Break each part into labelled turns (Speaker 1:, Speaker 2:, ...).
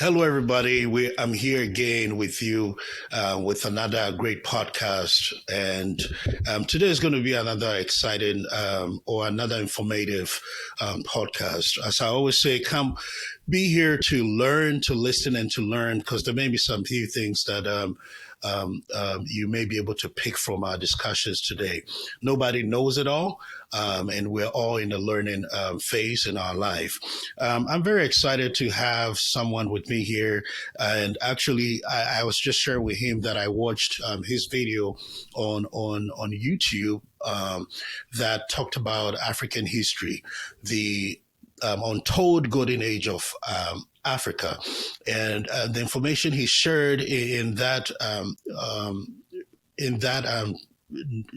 Speaker 1: Hello, everybody. I'm here again with you with another great podcast. And today is going to be another exciting or another informative podcast. As I always say, come be here to learn, to listen, and to learn, because there may be some few things that you may be able to pick from our discussions today. Nobody knows it all, and we're all in the learning phase in our life. I'm very excited to have someone with me here, and actually, I was just sharing with him that I watched his video on YouTube that talked about African history, the Untold Golden Age of Africa, and the information he shared in that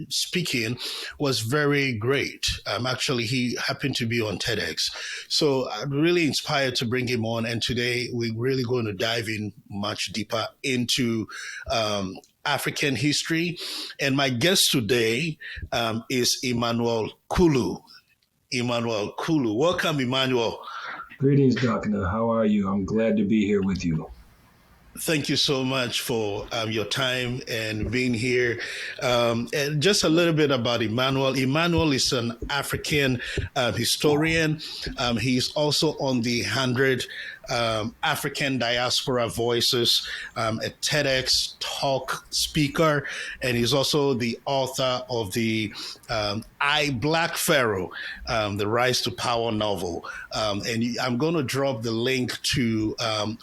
Speaker 1: speaking was very great. Actually, he happened to be on TEDx, so I'm really inspired to bring him on. And today we're really going to dive in much deeper into African history. And my guest today is Emmanuel Kulu. Emmanuel Kulu, welcome, Emmanuel.
Speaker 2: Greetings, Doctor. How are you? I'm glad to be here with you.
Speaker 1: Thank you so much for your time and being here. And just a little bit about Emmanuel. Emmanuel is an African historian. He's also on the 100 African Diaspora Voices, a TEDx talk speaker, and he's also the author of the Black Pharaoh, the Rise to Power novel. And I'm going to drop the link to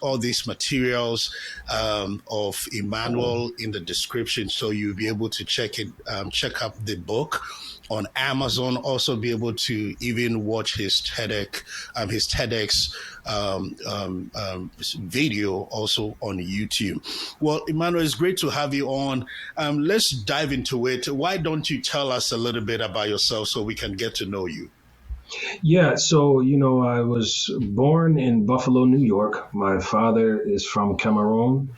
Speaker 1: all these materials of Emmanuel in the description, so you'll be able to check out the book on Amazon. Also, be able to even watch his TEDx video also on YouTube. Well, Emmanuel, it's great to have you on. Let's dive into it. Why don't you tell us a little bit about yourself so we can get to know you?
Speaker 2: Yeah, so, I was born in Buffalo, New York. My father is from Cameroon.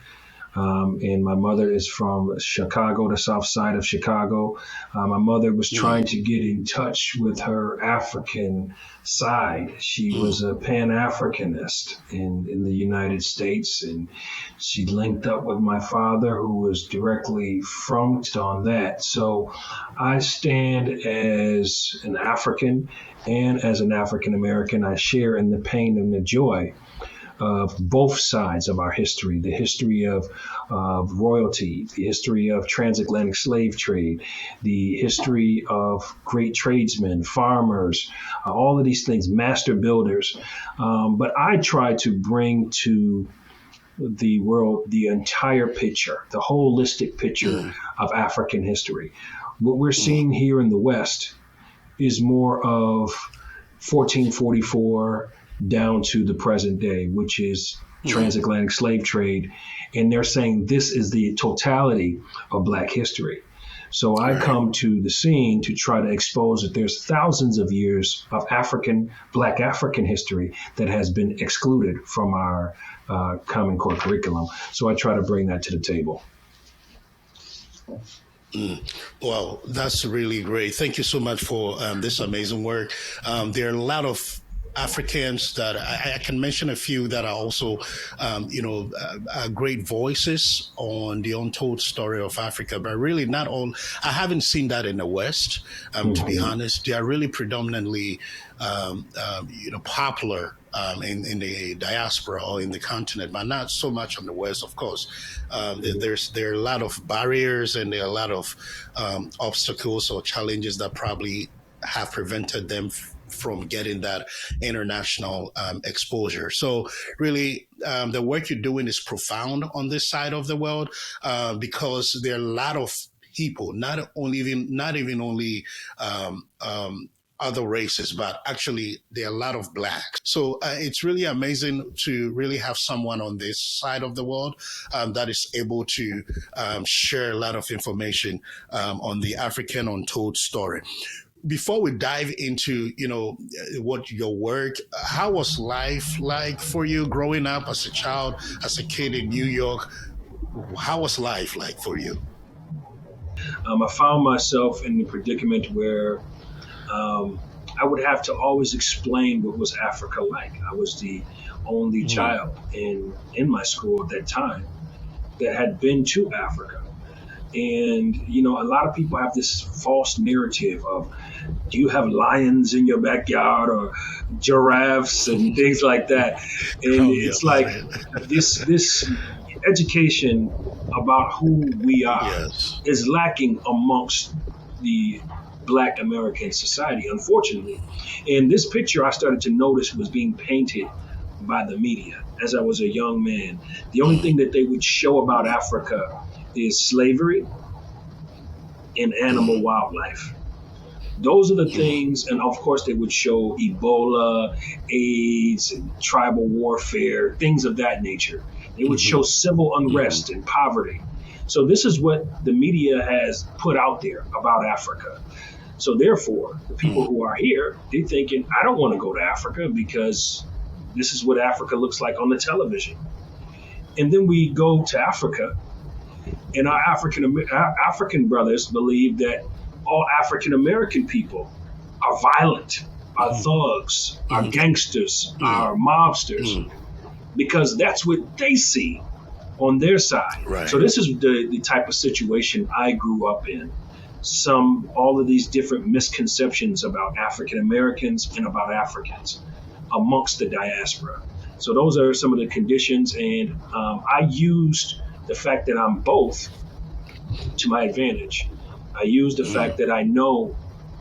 Speaker 2: And my mother is from Chicago, the south side of Chicago. My mother was trying to get in touch with her African side. She was a Pan-Africanist in the United States, and she linked up with my father, who was directly from on that. So I stand as an African and as an African American. I share in the pain and the joy of both sides of our history, the history of royalty, the history of transatlantic slave trade, the history of great tradesmen, farmers, all of these things, master builders. But I try to bring to the world the entire picture, the holistic picture of African history. What we're seeing here in the West is more of 1444 down to the present day, which is transatlantic slave trade. And they're saying this is the totality of Black history. So I come to the scene to try to expose that there's thousands of years of Black African history that has been excluded from our Common Core curriculum. So I try to bring that to the table.
Speaker 1: Well, that's really great. Thank you so much for this amazing work. There are a lot of Africans that I can mention a few that are also, great voices on the untold story of Africa, but really not all. I haven't seen that in the West, to be honest. They are really predominantly, popular in the diaspora or in the continent, but not so much on the West, of course. There are a lot of barriers and there are a lot of obstacles or challenges that probably have prevented them from getting that international exposure. So really, the work you're doing is profound on this side of the world because there are a lot of people, not even only other races, but actually there are a lot of Blacks. So it's really amazing to really have someone on this side of the world that is able to share a lot of information on the African untold story. Before we dive into, what your work, how was life like for you growing up as a child, as a kid in New York? How was life like for you?
Speaker 2: I found myself in the predicament where I would have to always explain what was Africa like. I was the only child in my school at that time that had been to Africa. And, a lot of people have this false narrative of, do you have lions in your backyard or giraffes and things like that? And
Speaker 1: Tell me
Speaker 2: it's
Speaker 1: about
Speaker 2: like
Speaker 1: it.
Speaker 2: this education about who we are
Speaker 1: Yes.
Speaker 2: is lacking amongst the Black American society, unfortunately. And this picture I started to notice was being painted by the media as I was a young man. The only thing that they would show about Africa is slavery and animal wildlife. Those are the things, and of course they would show Ebola, AIDS, and tribal warfare, things of that nature. They would show civil unrest and poverty. So this is what the media has put out there about Africa. So therefore, the people who are here, they're thinking, I don't want to go to Africa because this is what Africa looks like on the television. And then we go to Africa, and our African brothers believe that all African American people are violent, are thugs, are gangsters, are mobsters, because that's what they see on their side.
Speaker 1: Right.
Speaker 2: So this is the type of situation I grew up in. All of these different misconceptions about African Americans and about Africans amongst the diaspora. So those are some of the conditions, and I used the fact that I'm both to my advantage. I use the fact that I know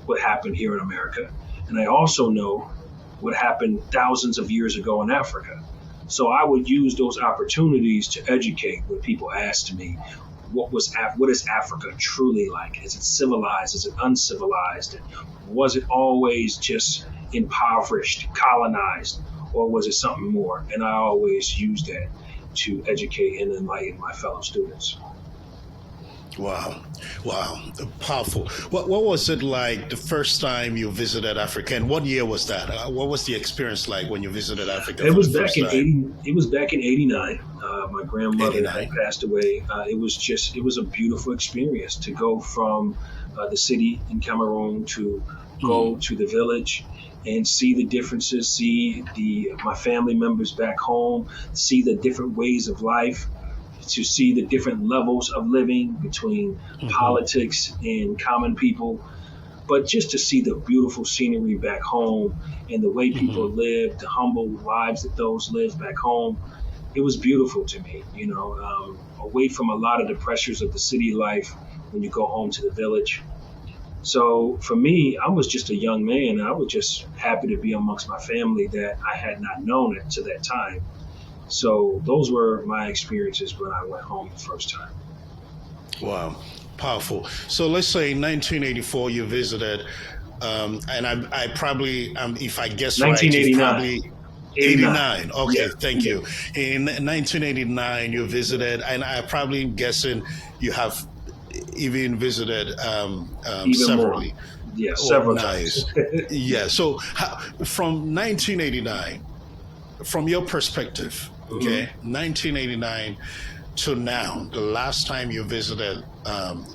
Speaker 2: what happened here in America, and I also know what happened thousands of years ago in Africa. So I would use those opportunities to educate when people asked me, what is Africa truly like? Is it civilized? Is it uncivilized? And was it always just impoverished, colonized, or was it something more? And I always use that to educate and enlighten my fellow students.
Speaker 1: Wow. Powerful. What was it like the first time you visited Africa, and what year was that? What was the experience like when you visited Africa?
Speaker 2: It was back in '89. My grandmother had passed away. It was a beautiful experience to go from the city in Cameroon to go to the village and see the differences, see my family members back home, see the different ways of life, to see the different levels of living between politics and common people, but just to see the beautiful scenery back home and the way people live, the humble lives that those live back home. It was beautiful to me, away from a lot of the pressures of the city life when you go home to the village. So for me, I was just a young man. I was just happy to be amongst my family that I had not known it to that time. So those were my experiences when I went home the first time.
Speaker 1: Wow, powerful. So let's say in 1984 you visited, and I probably, if I guess right, it's probably 89. Okay, yeah. Thank you. In 1989 you visited, and I probably guessing you have even visited
Speaker 2: even
Speaker 1: severally.
Speaker 2: More. Yeah, several
Speaker 1: times. Yeah. So from 1989, from your perspective, okay, 1989 to now, the last time you visited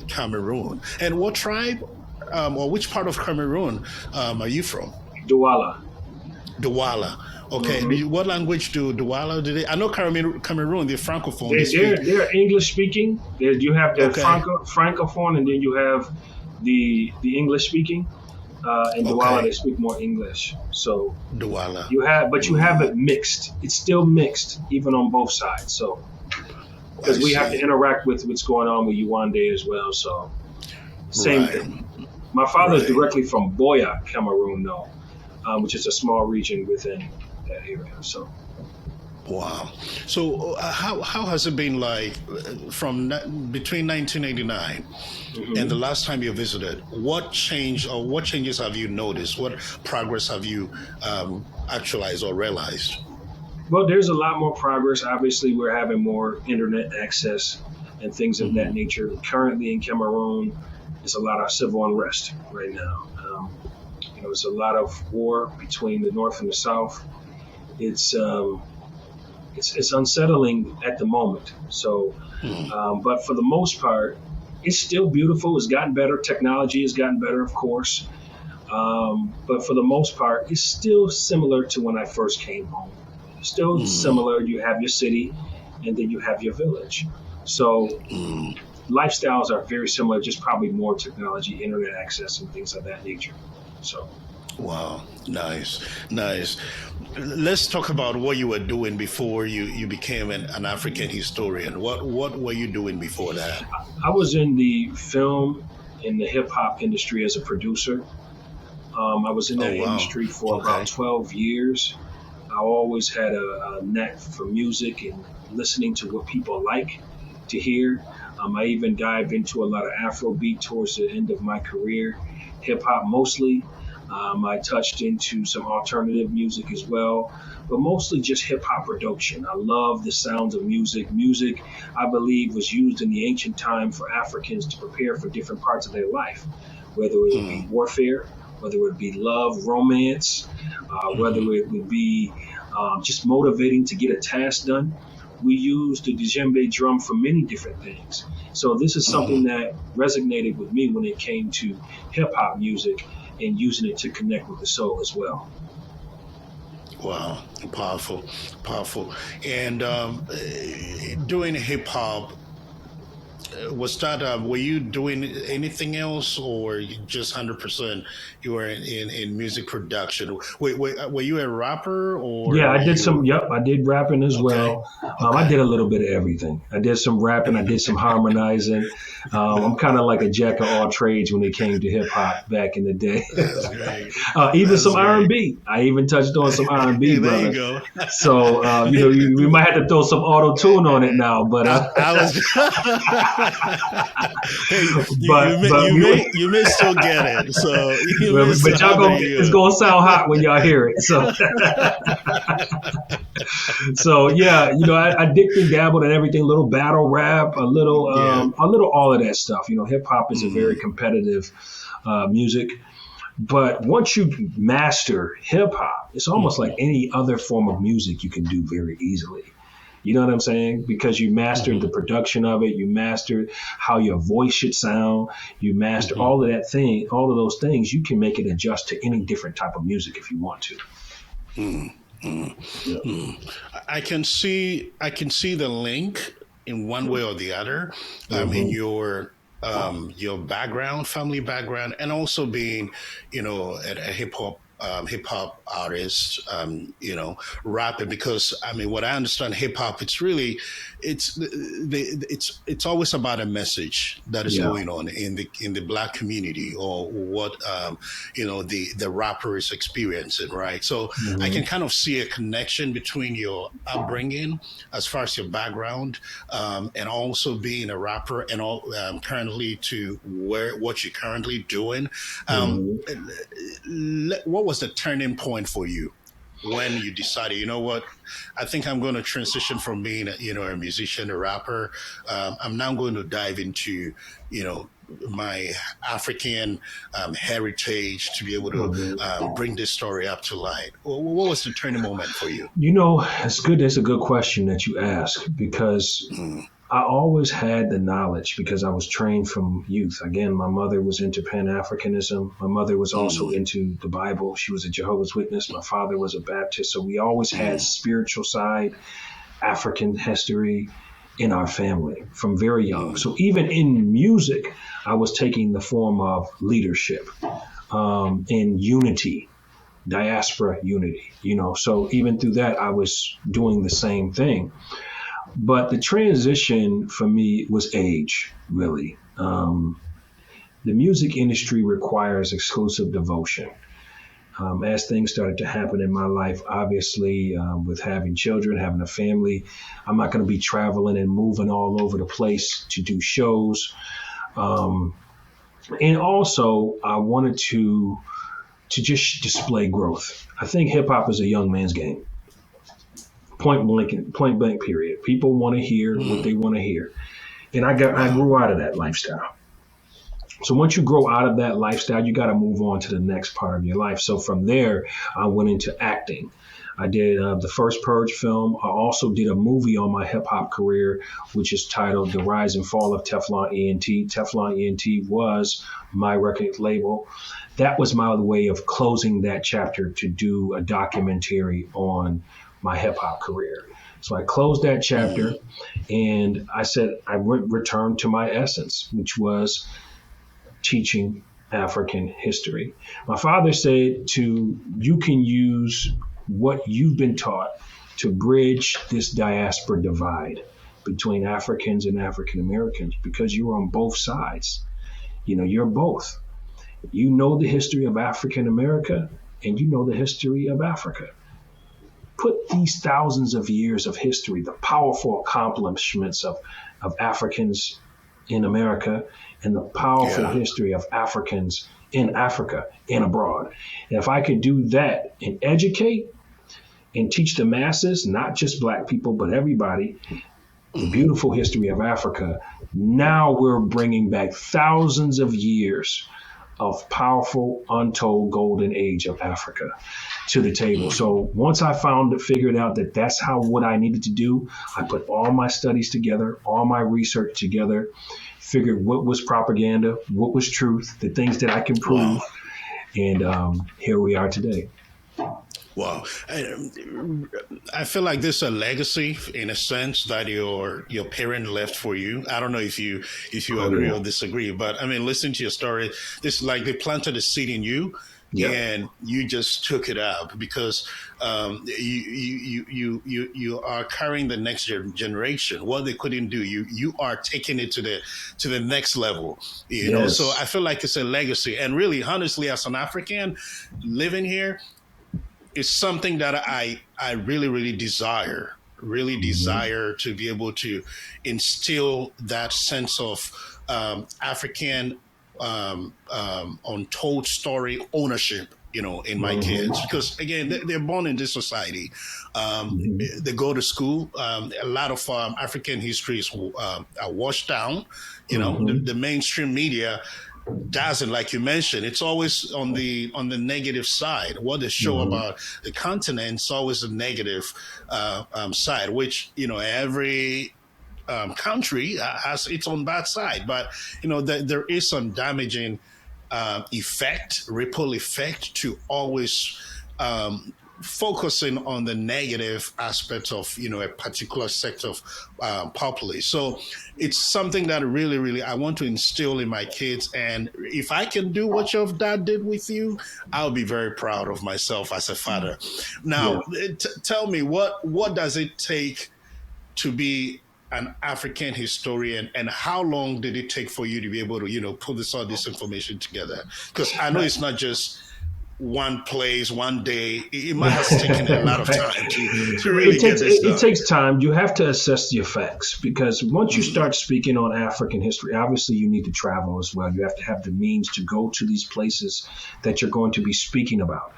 Speaker 1: Cameroon, and what tribe or which part of Cameroon are you from?
Speaker 2: Douala.
Speaker 1: Okay. What language do Douala? I know Cameroon, they're francophone.
Speaker 2: They're English speaking. You have the francophone, and then you have the English speaking. In Douala, they speak more English. So
Speaker 1: Douala.
Speaker 2: You have it mixed. It's still mixed, even on both sides. So because we have to interact with what's going on with Yaoundé as well. So same thing. My father is directly from Boya, Cameroon, though, which is a small region within that area. So.
Speaker 1: Wow. So how has it been like from between 1989 and the last time you visited? What changes have you noticed? What progress have you actualized or realized?
Speaker 2: Well, there's a lot more progress. Obviously, we're having more internet access and things of that nature. Currently in Cameroon, there's a lot of civil unrest right now. There's a lot of war between the North and the South. It's unsettling at the moment. So, but for the most part, it's still beautiful. It's gotten better. Technology has gotten better, of course. But for the most part, it's still similar to when I first came home. Still similar. You have your city, and then you have your village. So lifestyles are very similar, just probably more technology, internet access, and things of that nature. So.
Speaker 1: Wow, nice, nice. Let's talk about what you were doing before you became an African historian. What were you doing before that?
Speaker 2: I was in the film in the hip hop industry as a producer. I was in
Speaker 1: Oh
Speaker 2: that
Speaker 1: wow.
Speaker 2: industry for about
Speaker 1: Okay.
Speaker 2: 12 years. I always had a knack for music and listening to what people like to hear. I even dived into a lot of Afrobeat towards the end of my career, hip hop mostly. I touched into some alternative music as well, but mostly just hip hop production. I love the sounds of music. Music, I believe, was used in the ancient time for Africans to prepare for different parts of their life, whether it would be
Speaker 1: Mm,
Speaker 2: warfare, whether it would be love, romance, whether
Speaker 1: hmm
Speaker 2: it would be just motivating to get a task done. We used the djembe drum for many different things. So this is something
Speaker 1: hmm
Speaker 2: that resonated with me when it came to hip hop music and using it to connect with the soul as well.
Speaker 1: Wow, powerful, powerful. And doing hip hop, was that were you doing anything else, or you just 100% you were in music production? Were you a rapper, or
Speaker 2: Yeah,
Speaker 1: were
Speaker 2: I did some.
Speaker 1: you
Speaker 2: Yep, I did rapping as
Speaker 1: okay?
Speaker 2: well. I
Speaker 1: Okay.
Speaker 2: did a little bit of everything. I did some rapping. I did some harmonizing. I'm kind of like a jack of all trades when it came to hip hop back in the day.
Speaker 1: That's great.
Speaker 2: Even
Speaker 1: That's
Speaker 2: some R and
Speaker 1: great.
Speaker 2: B. I even touched on some R and B,
Speaker 1: There you
Speaker 2: brother.
Speaker 1: go.
Speaker 2: So we might have to throw some auto tune on it now,
Speaker 1: I was. Hey,
Speaker 2: but we
Speaker 1: you may still get it. So you may still
Speaker 2: but y'all
Speaker 1: have it
Speaker 2: gonna
Speaker 1: in
Speaker 2: it's
Speaker 1: you.
Speaker 2: gonna sound hot when y'all hear it. So yeah, I dipped and dabbled in everything, a little battle rap,
Speaker 1: Yeah.
Speaker 2: a little all of that stuff. Hip hop is a very
Speaker 1: Mm,
Speaker 2: competitive music, but once you master hip hop, it's almost like
Speaker 1: mhm,
Speaker 2: any other form of music you can do very easily. You know what I'm saying? Because you mastered the
Speaker 1: mhm,
Speaker 2: production of it, you mastered how your voice should sound, you master
Speaker 1: mhm,
Speaker 2: all of those things. You can make it adjust to any different type of music if you want to.
Speaker 1: mm, mm,
Speaker 2: Yeah.
Speaker 1: mm. I can see the link in one way or the other, in
Speaker 2: Hmm.
Speaker 1: your background, family background, and also being, a hip hop artist, rapping, because I mean, what I understand hip hop, it's always about a message that is
Speaker 2: Yeah.
Speaker 1: going on in the black community, or what the rapper is experiencing, right? So I
Speaker 2: Hmm.
Speaker 1: can kind of see a connection between your upbringing, as far as your background, and also being a rapper, and all, currently to where what you're currently doing. Um,
Speaker 2: Hmm.
Speaker 1: what was the turning point for you when you decided, you know what, I think I'm going to transition from being a musician, a rapper. I'm now going to dive into you know my African heritage, to be able to
Speaker 2: Hmm.
Speaker 1: bring this story up to light. What was the turning moment for you?
Speaker 2: It's good. It's a good question that you ask because
Speaker 1: Mm,
Speaker 2: I always had the knowledge because I was trained from youth. Again, my mother was into Pan Africanism. My mother was also
Speaker 1: mm,
Speaker 2: into the Bible. She was a Jehovah's Witness. My father was a Baptist. So we always had
Speaker 1: mm,
Speaker 2: spiritual side, African history in our family from very young.
Speaker 1: mm,
Speaker 2: So even in music, I was taking the form of leadership and unity, diaspora unity. So even through that, I was doing the same thing. But the transition for me was age, really. The music industry requires exclusive devotion. As things started to happen in my life, obviously, with having children, having a family, I'm not going to be traveling and moving all over the place to do shows. Um, and also, I wanted to just display growth. I think hip hop is a young man's game. Point blank. Period. People want to hear what they
Speaker 1: mm.
Speaker 2: want to hear, and I
Speaker 1: Wow.
Speaker 2: grew out of that lifestyle. So once you grow out of that lifestyle, you got to move on to the next part of your life. So from there, I went into acting. I did the first Purge film. I also did a movie on my hip hop career, which is titled The Rise and Fall of Teflon ENT. Teflon ENT was my record label. That was my way of closing that chapter to do a documentary on my hip hop career. So I closed that chapter and I said I would return to my essence, which was teaching African history. My father said you can use what you've been taught to bridge this diaspora divide between Africans and African Americans because you're on both sides. You're both. You know the history of African America and you know the history of Africa. Put these thousands of years of history, the powerful accomplishments of Africans in America and the powerful history of Africans in Africa and abroad. And if I could do that and educate and teach the masses, not just Black people, but everybody, the beautiful history of Africa, now we're bringing back thousands of years of powerful, untold golden age of Africa to the table. So once I figured out that that's what I needed to do, I put all my studies together, all my research together, figured what was propaganda, what was truth, the things that I can prove. Wow. And here we are today.
Speaker 1: Wow. I feel like this is a legacy in a sense that your parent left for you. I don't know if you agree or disagree, but I mean, listen to your story. This is like they planted a seed in you. Yep. And you just took it up because you are carrying the next generation. What they couldn't do, you are taking it to the next level. You know, so I feel like it's a legacy. And really, honestly, as an African living here, it's something that I really, really desire. Really desire to be able to instill that sense of African untold story ownership, in my kids, because again, they're born in this society. They go to school. A lot of African history is washed down. The mainstream media doesn't, like you mentioned, it's always on the negative side. What they show about the continent is always a negative side, which every country has its own bad side, but there is some damaging ripple effect to always focusing on the negative aspect of a particular sector of populace. So it's something that really, really I want to instill in my kids. And if I can do what your dad did with you, I'll be very proud of myself as a father. Now, tell me, what does it take to be an African historian, and how long did it take for you to be able to, put all this information together? Because I know it's not just one place, one day. It might have taken a lot of time to really get this done.
Speaker 2: It takes time. You have to assess your facts, because once you start speaking on African history, obviously you need to travel as well. You have to have the means to go to these places that you're going to be speaking about.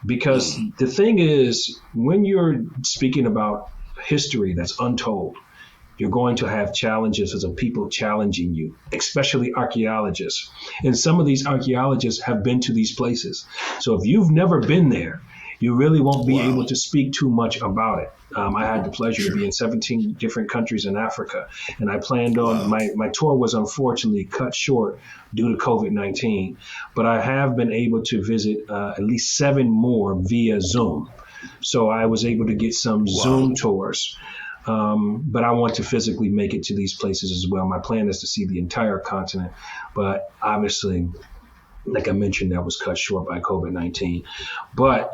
Speaker 2: Because the thing is, when you're speaking about history that's untold, you're going to have challenges as a people challenging you, especially archaeologists. And some of these archaeologists have been to these places. So if you've never been there, you really won't be able to speak too much about it. I had the pleasure to be in 17 different countries in Africa, and I planned on my tour was unfortunately cut short due to COVID-19, but I have been able to visit at least 7 more via Zoom. So I was able to get some Zoom tours. But I want to physically make it to these places as well. My plan is to see the entire continent, but obviously, like I mentioned, that was cut short by COVID-19. But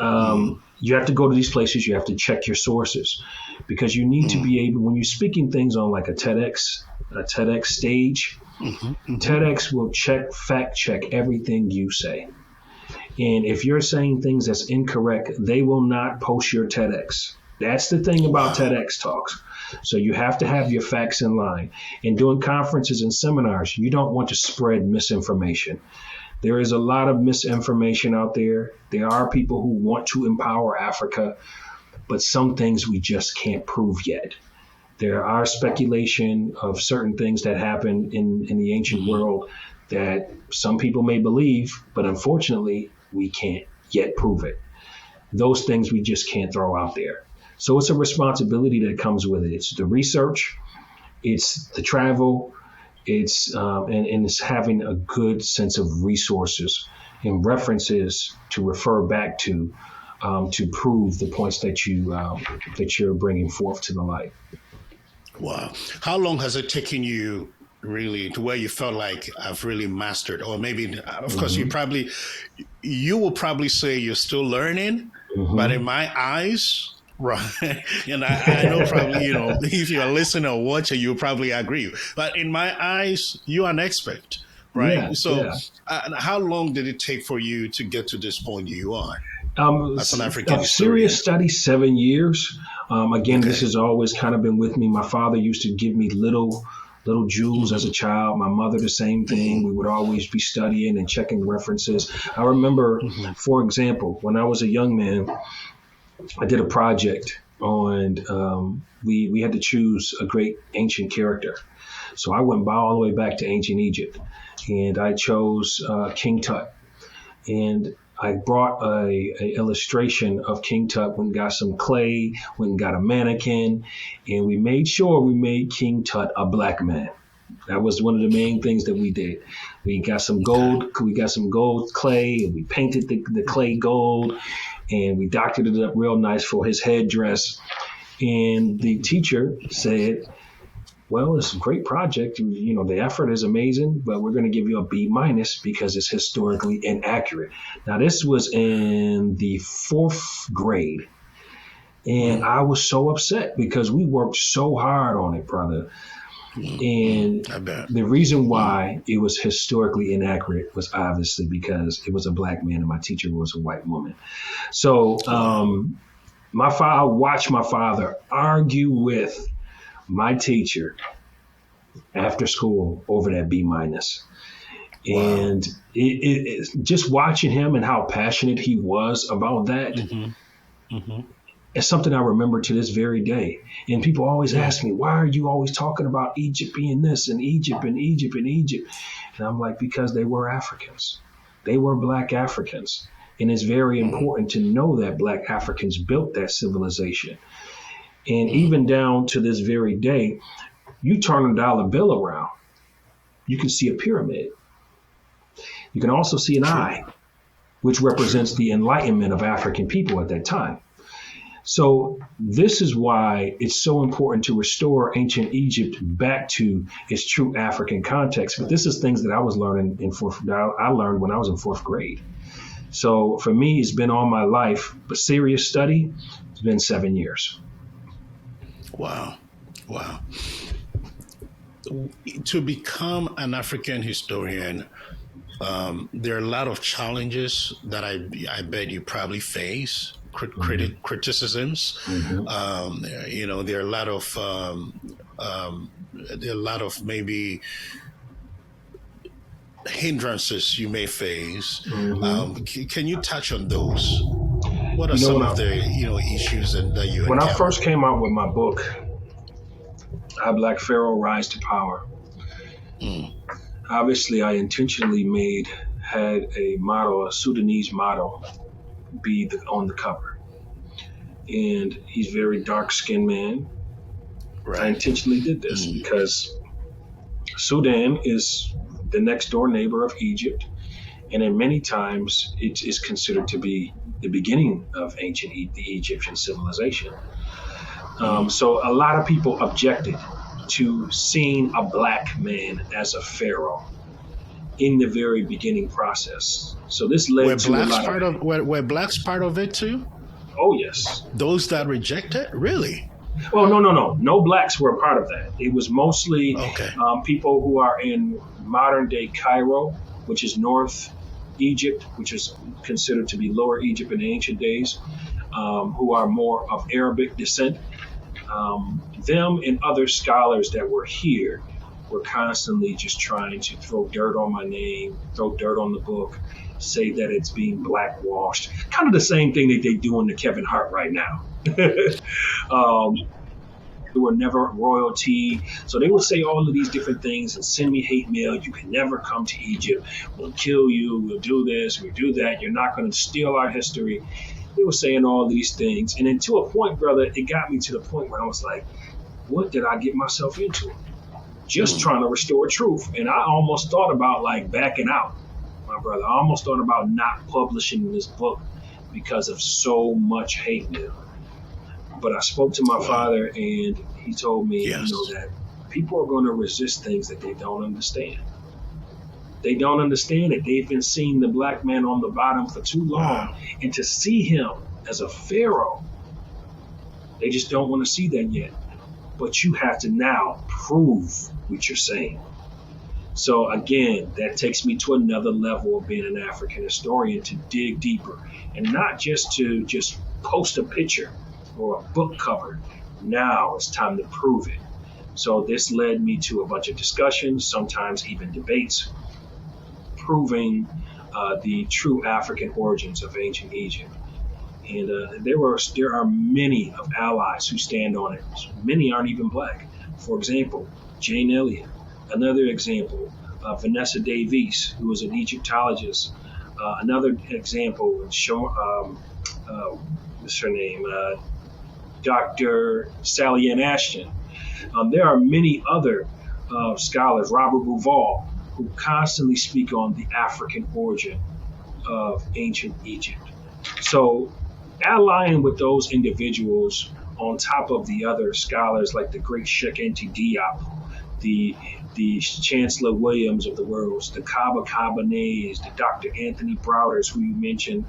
Speaker 2: you have to go to these places. You have to check your sources, because you need to be able, when you're speaking things on like a TEDx stage, TEDx will fact check everything you say. And if you're saying things that's incorrect, they will not post your TEDx. That's the thing about TEDx talks. So you have to have your facts in line. And doing conferences and seminars, you don't want to spread misinformation. There is a lot of misinformation out there. There are people who want to empower Africa, but some things we just can't prove yet. There are speculation of certain things that happened in the ancient world that some people may believe, but unfortunately, we can't yet prove it. Those things we just can't throw out there. So it's a responsibility that comes with it. It's the research, it's the travel, it's and it's having a good sense of resources and references to refer back to to prove the points that you're bringing forth to the light.
Speaker 1: Wow. How long has it taken you really to where you felt like I've really mastered, or maybe, of course, you will probably say you're still learning, but in my eyes, right, and I know probably, if you're listening or watching, you'll probably agree, but in my eyes, you are an expert, right?
Speaker 2: Yeah,
Speaker 1: So
Speaker 2: yeah.
Speaker 1: how long did it take for you to get to this point you are as an African
Speaker 2: A serious
Speaker 1: historian?
Speaker 2: study, 7 years. Again, this
Speaker 1: Okay.
Speaker 2: has always kind of been with me. My father used to give me little jewels as a child. My mother, the same thing. We would always be studying and checking references. I remember, for example, when I was a young man, I did a project on, we had to choose a great ancient character. So I went all the way back to ancient Egypt, and I chose King Tut. And I brought a illustration of King Tut, went and got some clay, went and got a mannequin, and we made sure we made King Tut a black man. That was one of the main things that we did. We got some gold clay, and we painted the clay gold, and we doctored it up real nice for his headdress. And the teacher said, well, it's a great project. The effort is amazing, but we're going to give you a B- because it's historically inaccurate. Now, this was in the 4th grade. And I was so upset because we worked so hard on it, brother. And
Speaker 1: I bet.
Speaker 2: the reason why it was historically inaccurate was obviously because it was a black man and my teacher was a white woman. So I watched my father argue with my teacher after school over that B-. And it just watching him and how passionate he was about that, it's something I remember to this very day. And people always ask me, why are you always talking about Egypt being this and Egypt and Egypt and Egypt? And I'm like, because they were Africans. They were black Africans. And it's very important to know that black Africans built that civilization. And even down to this very day, you turn a dollar bill around, you can see a pyramid. You can also see an eye, which represents the enlightenment of African people at that time. So this is why it's so important to restore ancient Egypt back to its true African context. But this is things that I was learning I learned when I was in 4th grade. So for me, it's been all my life, but serious study, it's been 7 years.
Speaker 1: Wow. To become an African historian, there are a lot of challenges that I bet you probably face, criticisms. There are a lot of maybe hindrances you may face. Can you touch on those? What are some of the issues that you
Speaker 2: when
Speaker 1: encounter?
Speaker 2: I first came out with my book, I Black Pharaoh Rise to Power, obviously I intentionally had a Sudanese model be on the cover. And he's a very dark-skinned man. Right. I intentionally did this because Sudan is the next door neighbor of Egypt. And in many times it is considered to be the beginning of the Egyptian civilization. So a lot of people objected to seeing a black man as a pharaoh in the very beginning process. So this led to a lot of...
Speaker 1: Were blacks part of it too?
Speaker 2: Oh, yes.
Speaker 1: Those that rejected? Really?
Speaker 2: Well, no. No blacks were a part of that. It was mostly people who are in modern-day Cairo, which is North Egypt, which is considered to be Lower Egypt in the ancient days, who are more of Arabic descent. Them and other scholars that were here were constantly just trying to throw dirt on my name, throw dirt on the book, say that it's being blackwashed. Kind of the same thing that they doing to Kevin Hart right now. They were never royalty. So they would say all of these different things and send me hate mail. You can never come to Egypt. We'll kill you. We'll do this. We'll do that. You're not going to steal our history. They were saying all these things. And then to a point, brother, it got me to the point where I was like, what did I get myself into? Just trying to restore truth. And I almost thought about backing out, my brother. I almost thought about not publishing this book because of so much hate now. But I spoke to my father, and he told me,
Speaker 1: Yes.
Speaker 2: that people are going to resist things that they don't understand. They don't understand it. They've been seeing the black man on the bottom for too long, and to see him as a pharaoh, they just don't want to see that yet. But you have to now prove what you're saying. So again, that takes me to another level of being an African historian, to dig deeper, and not just to just post a picture or a book cover. Now it's time to prove it. So this led me to a bunch of discussions, sometimes even debates, proving the true African origins of ancient Egypt. And there are many of allies who stand on it. Many aren't even black. For example, Jane Elliott. Another example, Vanessa Davies, who was an Egyptologist. Another example, what's her name? Dr. Sally Ann Ashton. There are many other scholars, Robert Bouval, who constantly speak on the African origin of ancient Egypt. So allying with those individuals on top of the other scholars like the great Sheikh Anta Diop, the Chancellor Williams of the world, the Kaba Kabanese, the Dr. Anthony Browders, who you mentioned,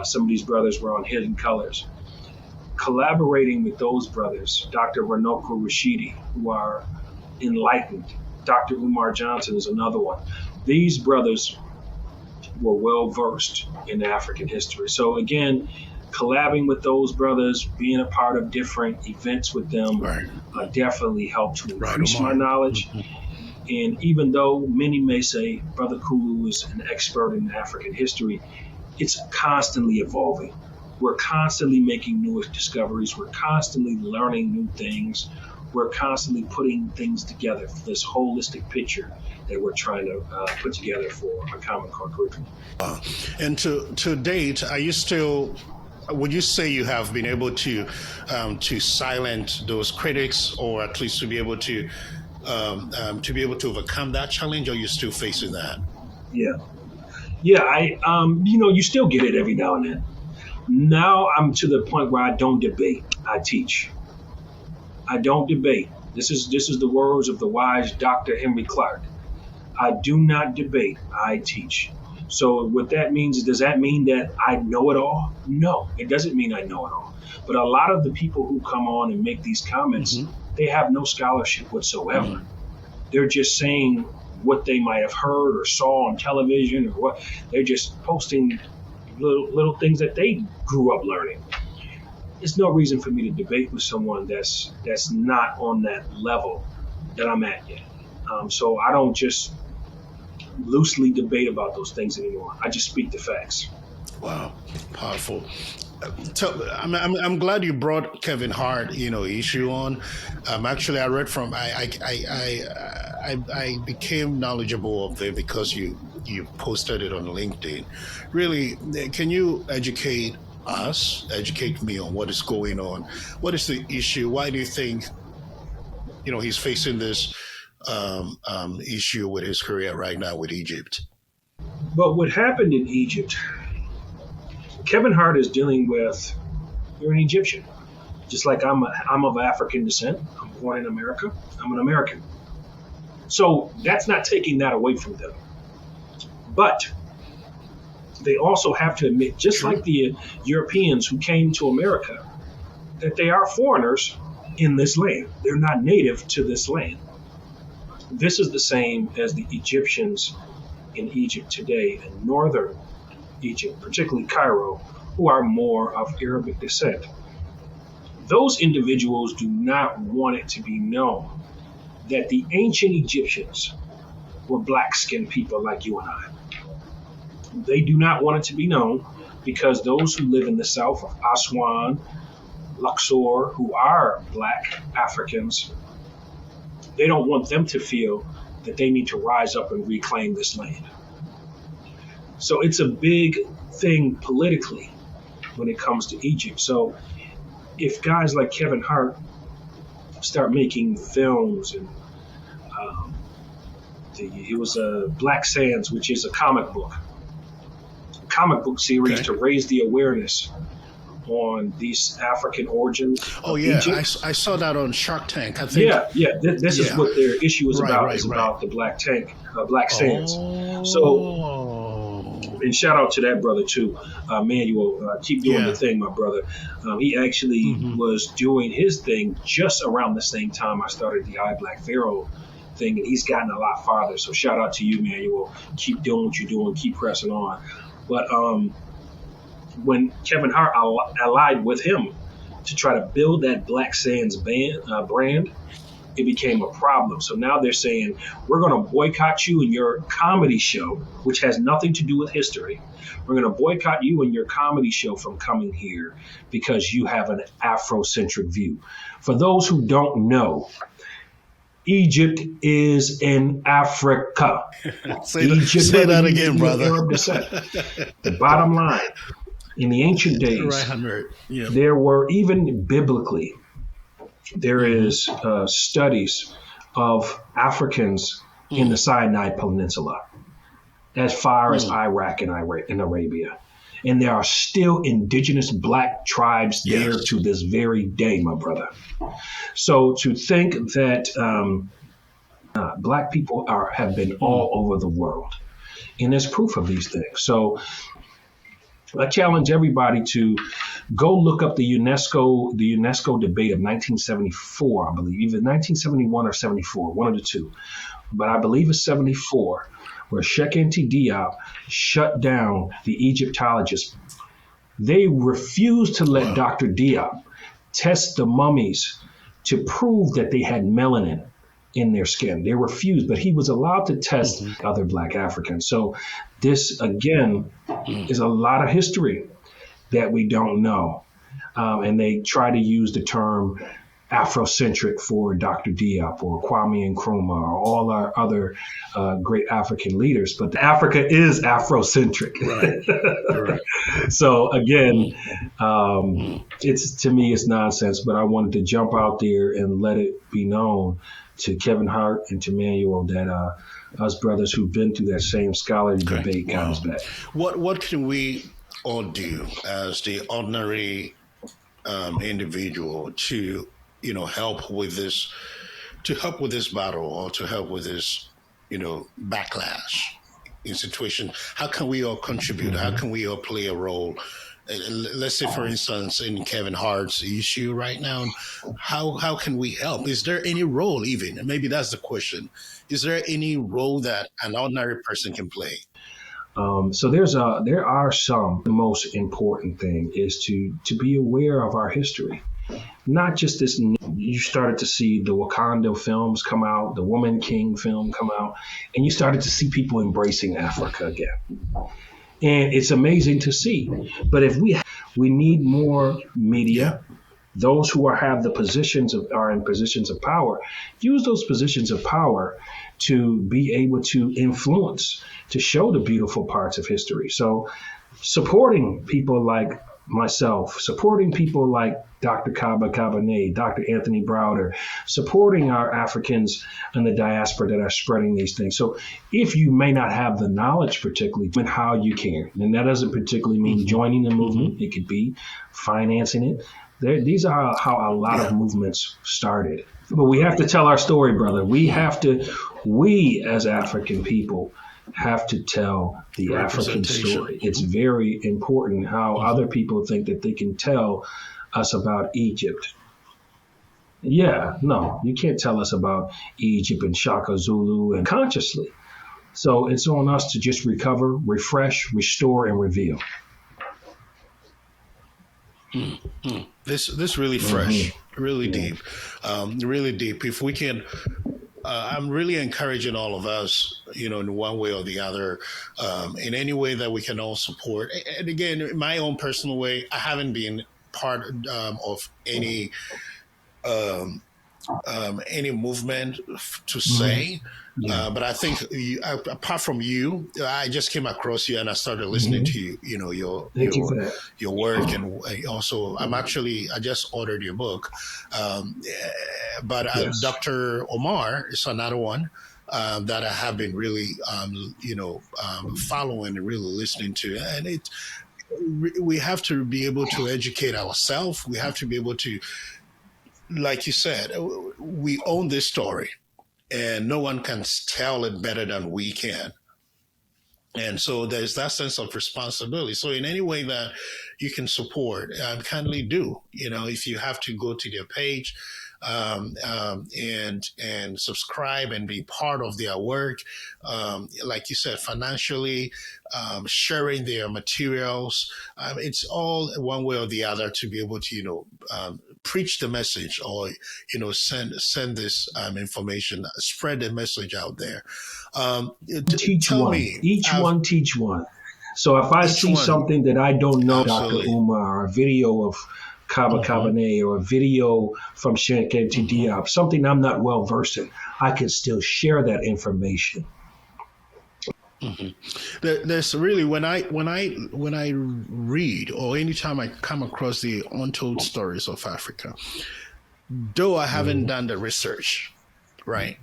Speaker 2: some of these brothers were on Hidden Colors. Collaborating with those brothers, Dr. Ranoko Rashidi, who are enlightened. Dr. Umar Johnson is another one. These brothers were well versed in African history. So again, collabing with those brothers, being a part of different events with them, definitely helped to increase my knowledge. And even though many may say Brother Kulu is an expert in African history, it's constantly evolving. We're constantly making new discoveries. We're constantly learning new things. We're constantly putting things together for this holistic picture that we're trying to put together for a Common Core curriculum.
Speaker 1: And to date, would you say you have been able to silence those critics, or at least to be able to overcome that challenge, or are you still facing that?
Speaker 2: Yeah. You still get it every now and then. Now I'm to the point where I don't debate. I teach. I don't debate. This is the words of the wise Dr. Henry Clark. I do not debate. I teach. So what that means, does that mean that I know it all? No, it doesn't mean I know it all. But a lot of the people who come on and make these comments, they have no scholarship whatsoever. They're just saying what they might have heard or saw on television, or what they're just posting little things that they grew up learning. There's no reason for me to debate with someone that's not on that level that I'm at yet. So I don't just loosely debate about those things anymore. I just speak the facts.
Speaker 1: Wow, powerful. I'm glad you brought Kevin Hart, issue on. Actually, I read from I became knowledgeable of it because you posted it on LinkedIn. Really, can you educate me on what is going on? What is the issue? Why do you think he's facing this issue with his career right now with Egypt?
Speaker 2: But what happened in Egypt, Kevin Hart is dealing with, you're an Egyptian. Just like I'm of African descent. I'm born in America. I'm an American. So that's not taking that away from them. But they also have to admit, just like the Europeans who came to America, that they are foreigners in this land. They're not native to this land. This is the same as the Egyptians in Egypt today, in northern Egypt, particularly Cairo, who are more of Arabic descent. Those individuals do not want it to be known that the ancient Egyptians were black-skinned people like you and I. They do not want it to be known because those who live in the south of Aswan, Luxor, who are black Africans, they don't want them to feel that they need to rise up and reclaim this land. So it's a big thing politically when it comes to Egypt. So if guys like Kevin Hart start making films, and it was Black Sands, which is a comic book comic book series
Speaker 1: Okay.
Speaker 2: to raise the awareness on these African origins
Speaker 1: Oh
Speaker 2: of
Speaker 1: yeah,
Speaker 2: Egypt.
Speaker 1: I saw that on Shark Tank. I think.
Speaker 2: Yeah. This is
Speaker 1: Yeah.
Speaker 2: what their issue
Speaker 1: Right.
Speaker 2: is
Speaker 1: Right. Right.
Speaker 2: about the black sands. So,
Speaker 1: Oh.
Speaker 2: and shout out to that brother too, Manuel. Keep doing the
Speaker 1: Yeah.
Speaker 2: thing, my brother. He actually
Speaker 1: Hmm.
Speaker 2: was doing his thing just around the same time I started the Black Pharaoh thing, and he's gotten a lot farther. So shout out to you, Manuel. Keep doing what you're doing. Keep pressing on. But when Kevin Hart allied with him to try to build that Black Sands brand, it became a problem. So now they're saying, we're going to boycott you and your comedy show, which has nothing to do with history. We're going to boycott you and your comedy show from coming here because you have an Afrocentric view. For those who don't know, Egypt is in Africa.
Speaker 1: Say that again, brother.
Speaker 2: Arab descent. The bottom line, in the ancient days,
Speaker 1: Right, 100. Yeah.
Speaker 2: there were, even biblically, there is studies of Africans in the Sinai Peninsula as far as Iraq and Arabia. And there are still indigenous black tribes there
Speaker 1: Yes.
Speaker 2: to this very day, my brother. So to think that black people have been all over the world, and there's proof of these things. So I challenge everybody to go look up the UNESCO debate of 1974, I believe, either 1971 or 74, one of the two. But I believe it's 74, where Sheikh Anta Diop shut down the Egyptologists. They refused to let Dr. Diop test the mummies to prove that they had melanin in their skin. They refused, but he was allowed to test other black Africans. So this, again, is a lot of history that we don't know. And they try to use the term Afrocentric for Dr. Diop or Kwame Nkrumah or all our other great African leaders, but Africa is Afrocentric.
Speaker 1: Right.
Speaker 2: So again, to me, it's nonsense, but I wanted to jump out there and let it be known to Kevin Hart and to Manuel that us brothers who've been through that same scholarly debate got us back.
Speaker 1: What can we all do as the ordinary individual to help with this battle, or to help with this backlash in situation? How can we all contribute? How can we all play a role? Let's say, for instance, in Kevin Hart's issue right now, how can we help? Is there any role, even? Maybe that's the question. Is there any role that an ordinary person can play?
Speaker 2: So there are some. The most important thing is to be aware of our history. Not just this. You started to see the Wakanda films come out, the Woman King film come out, and you started to see people embracing Africa again. And it's amazing to see. But if we need more media, those who are in positions of power, use those positions of power to be able to influence, to show the beautiful parts of history. So supporting people like myself, supporting people like Dr. Kaba Kabane, Dr. Anthony Browder, supporting our Africans in the diaspora that are spreading these things. So if you may not have the knowledge particularly, then how you can. And that doesn't particularly mean joining the movement. It could be financing it. These are how a lot of movements started. But we have to tell our story, brother. We as African people, have to tell the African story. It's very important how other people think that they can tell us about Egypt. Yeah, no, you can't tell us about Egypt and Shaka Zulu and consciously. So it's on us to just recover, refresh, restore, and reveal.
Speaker 1: This really fresh, really deep, really deep. If we can, I'm really encouraging all of us, in one way or the other, in any way that we can all support. And again, in my own personal way, I haven't been part of any movement to say. But I think apart from you, I just came across you and I started listening to you. Your work, and also I just ordered your book. But Dr. Omar is another one. that I have been really, following and really listening to. And we have to be able to educate ourselves. We have to be able to, like you said, we own this story, and no one can tell it better than we can. And so there's that sense of responsibility. So in any way that you can support, kindly do. If you have to go to their page, and subscribe and be part of their work, like you said, financially, sharing their materials. It's all one way or the other to be able to, preach the message, or, send this information, spread the message out there.
Speaker 2: Teach
Speaker 1: Tell
Speaker 2: one.
Speaker 1: me,
Speaker 2: Each one teach one. So if I see something that I don't know,
Speaker 1: absolutely.
Speaker 2: Dr. Umar, or a video of Kaba Kabane, or a video from Sheikh Enti Diop, something I'm not well versed in, I can still share that information.
Speaker 1: There's really, when I read, or anytime I come across the untold stories of Africa, though I haven't done the research, right,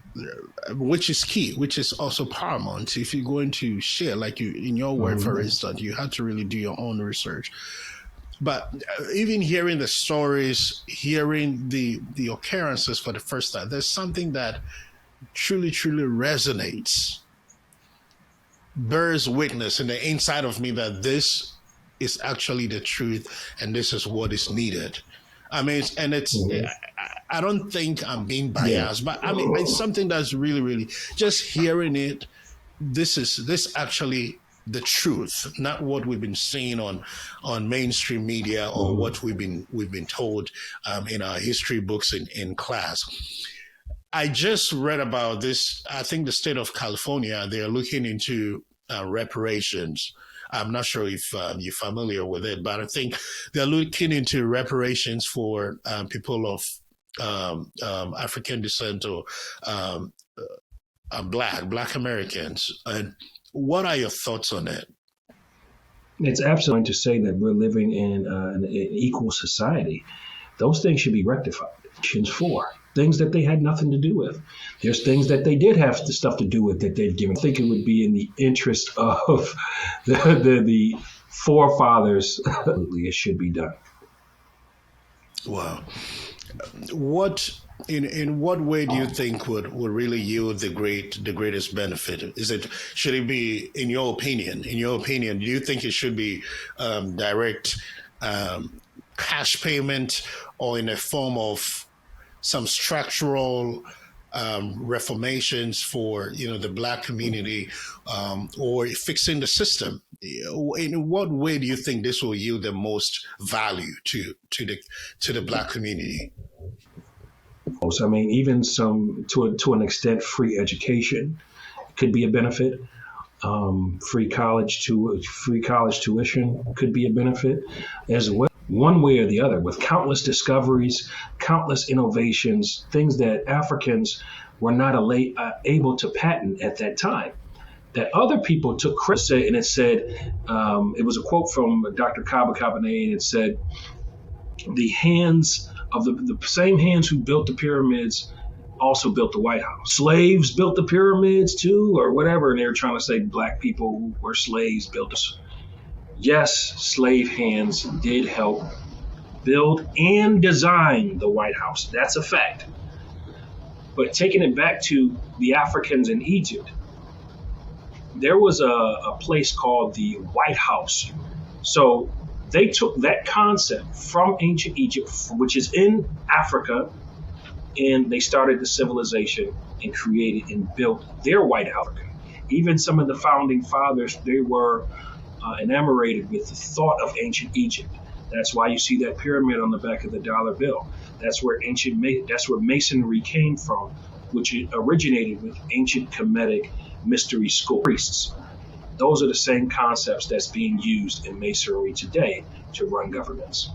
Speaker 1: which is key, which is also paramount. If you're going to share, like you in your work, for instance, you had to really do your own research. But even hearing the stories, hearing the occurrences for the first time, there's something that truly, truly resonates, bears witness in the inside of me that this is actually the truth, and this is what is needed. I mean, I don't think I'm being biased, but I mean, it's something that's really, really, just hearing it. This actually the truth, not what we've been seeing on mainstream media, or what we've been told in our history books in class. I just read about this. I think the state of California, they're looking into reparations. I'm not sure if you're familiar with it, but I think they're looking into reparations for people of African descent, or Black Americans. And what are your thoughts on it?
Speaker 2: It's absolutely to say that we're living in an equal society. Those things should be rectified. For things that they had nothing to do with. There's things that they did have stuff to do with that they've given. I think it would be in the interest of the forefathers. It should be done.
Speaker 1: Wow. In what way do you think would really yield the greatest benefit? Should it be, in your opinion, do you think it should be direct cash payment, or in a form of some structural reformations for the Black community, or fixing the system? In what way do you think this will yield the most value to the Black community?
Speaker 2: I mean, even to an extent, free education could be a benefit. Free college tuition could be a benefit as well. One way or the other, with countless discoveries, countless innovations, things that Africans were not able to patent at that time, that other people took credit. And it said, it was a quote from Dr. Kaba Kabane, and it said, the hands of the same hands who built the pyramids also built the White House. Slaves built the pyramids too, or whatever, and they were trying to say Black people who were slaves built this. Yes, slave hands did help build and design the White House. That's a fact. But taking it back to the Africans in Egypt, there was a place called the White House. So they took that concept from ancient Egypt, which is in Africa, and they started the civilization and created and built their White House. Even some of the founding fathers, they were enamored with the thought of ancient Egypt. That's why you see that pyramid on the back of the dollar bill. That's where Masonry came from, which originated with ancient Kemetic mystery school priests. Those are the same concepts that's being used in Masonry today to run governments.